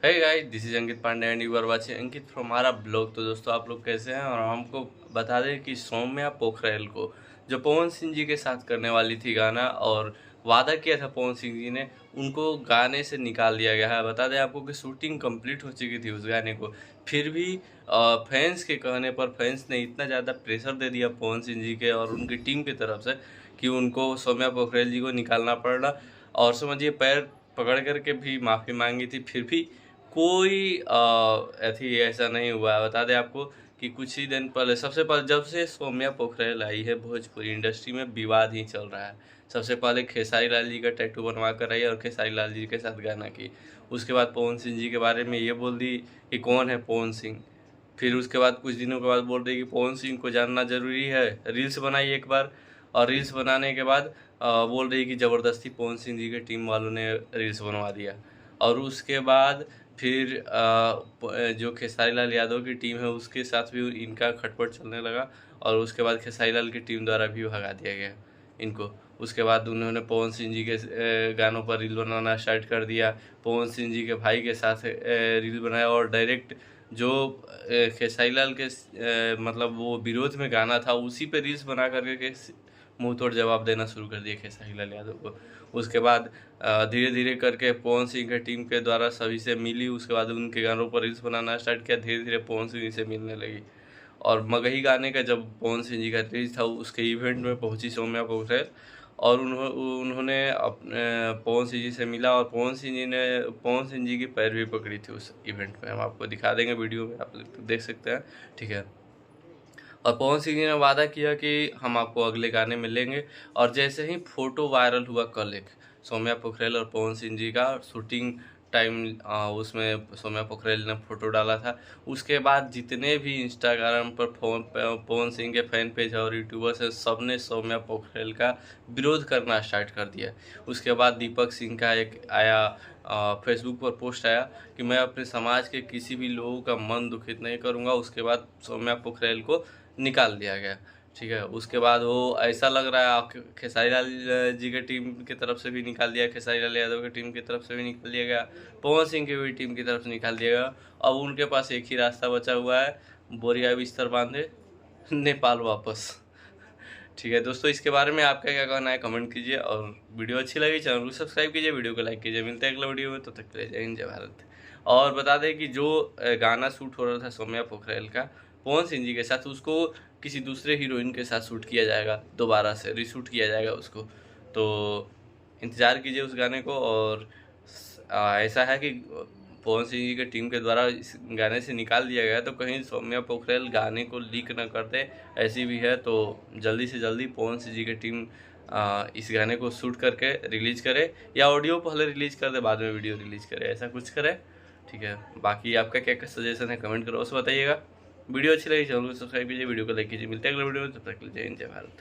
Hey guys, this is Ankit Pandey and you are watching Ankit from हमारा blog. तो दोस्तों, आप लोग कैसे हैं? और हमको बता दें कि सौम्या पोखरेल को जो पवन सिंह जी के साथ करने वाली थी गाना, और वादा किया था पवन सिंह जी ने, उनको गाने से निकाल दिया गया है। बता दें आपको कि शूटिंग कंप्लीट हो चुकी थी उस गाने को, फिर भी फैंस के कहने पर फैंस ने इतना ज़्यादा प्रेशर दे दिया पवन सिंह जी के और उनकी टीम की तरफ से कि उनको सौम्या पोखरेल जी को निकालना पड़ा। और समझिए, पैर पकड़ करके भी माफ़ी मांगी थी, फिर भी कोई अथी ऐसा नहीं हुआ है। बता दें आपको कि कुछ ही दिन पहले, सबसे पहले जब से सौम्या पोखरेल आई है भोजपुरी इंडस्ट्री में विवाद ही चल रहा है। सबसे पहले खेसारी लाल जी का टैटू बनवा कर आई और खेसारी लाल जी के साथ गाना की। उसके बाद पवन सिंह जी के बारे में ये बोल दी कि कौन है पवन सिंह। फिर उसके बाद कुछ दिनों के बाद बोल रही कि पवन सिंह को जानना ज़रूरी है। रील्स बनाई एक बार, और रील्स बनाने के बाद बोल रही कि ज़बरदस्ती पवन सिंह जी के टीम वालों ने रील्स बनवा दिया। और उसके बाद फिर जो खेसारी लाल यादव की टीम है उसके साथ भी इनका खटपट चलने लगा, और उसके बाद खेसारी लाल की टीम द्वारा भी भगा दिया गया इनको। उसके बाद उन्होंने पवन सिंह जी के गानों पर रील बनाना स्टार्ट कर दिया। पवन सिंह जी के भाई के साथ रील बनाया, और डायरेक्ट जो खेसारी लाल के मतलब वो विरोध में गाना था उसी पे रील्स बना करके मुंह तोड़ जवाब देना शुरू कर दिया खेसारी लाल यादव को। उसके बाद धीरे धीरे करके पवन सिंह की टीम के द्वारा सभी से मिली। उसके बाद उनके गानों पर रील्स बनाना स्टार्ट किया। धीरे धीरे पवन सिंह जी से मिलने लगी, और मगही गाने का जब पवन सिंह जी का रिलीज था उसके इवेंट में पहुंची सौम्या पोखरेल, और उन्होंने अपने पवन सिंह जी से मिला, और पवन सिंह जी की पैरवी पकड़ी थी उस इवेंट में। हम आपको दिखा देंगे वीडियो में, आप लोग देख सकते हैं, ठीक है। और पवन सिंह जी ने वादा किया कि हम आपको अगले गाने में लेंगे। और जैसे ही फोटो वायरल हुआ कल, एक सौम्या पोखरेल और पवन सिंह जी का शूटिंग टाइम, उसमें सौम्या पोखरेल ने फोटो डाला था। उसके बाद जितने भी इंस्टाग्राम पर पवन सिंह के फैन पेज और यूट्यूबर्स हैं, सब ने सौम्या पोखरेल का विरोध करना स्टार्ट कर दिया। उसके बाद दीपक सिंह का एक आया, फेसबुक पर पोस्ट आया कि मैं अपने समाज के किसी भी लोगों का मन दुखित नहीं करूंगा। उसके बाद सौम्या पोखरेल को निकाल दिया गया, ठीक है। उसके बाद वो ऐसा लग रहा है खेसारी लाल जी के टीम की तरफ से भी निकाल दिया, खेसारी लाल यादव की टीम की तरफ से भी निकाल दिया गया, पवन सिंह की भी टीम की तरफ से निकाल दिया गया। अब उनके पास एक ही रास्ता बचा हुआ है, बोरिया बिस्तर बांधे नेपाल वापस। ठीक है दोस्तों, इसके बारे में आपका क्या कहना है कमेंट कीजिए, और वीडियो अच्छी लगी चैनल को सब्सक्राइब कीजिए, वीडियो को लाइक कीजिए। मिलते हैं अगले वीडियो में, तो तक के लिए जय हिंद जय भारत। और बता दें कि जो गाना शूट हो रहा था सौम्या पोखरेल का पवन सिंह जी के साथ, उसको किसी दूसरे हीरोइन के साथ शूट किया जाएगा, दोबारा से रीशूट किया जाएगा उसको। तो इंतज़ार कीजिए उस गाने को। और ऐसा है कि पवन सिंह जी की टीम के द्वारा इस गाने से निकाल दिया गया है, तो कहीं सौम्या पोखरेल गाने को लीक न कर दे, ऐसी भी है। तो जल्दी से जल्दी पवन सिंह जी की टीम इस गाने को शूट करके रिलीज़ करे, या ऑडियो पहले रिलीज़ कर दे बाद में वीडियो रिलीज़ करे, ऐसा कुछ करे, ठीक है। बाकी आपका क्या क्या सजेशन है कमेंट करो, उसे बताइएगा। वीडियो अच्छी लगी चैनल को सब्सक्राइब कीजिए, वीडियो को लाइक कीजिए। मिलते हैं अगले वीडियो में, तब तक के लिए जय हिंद जय भारत।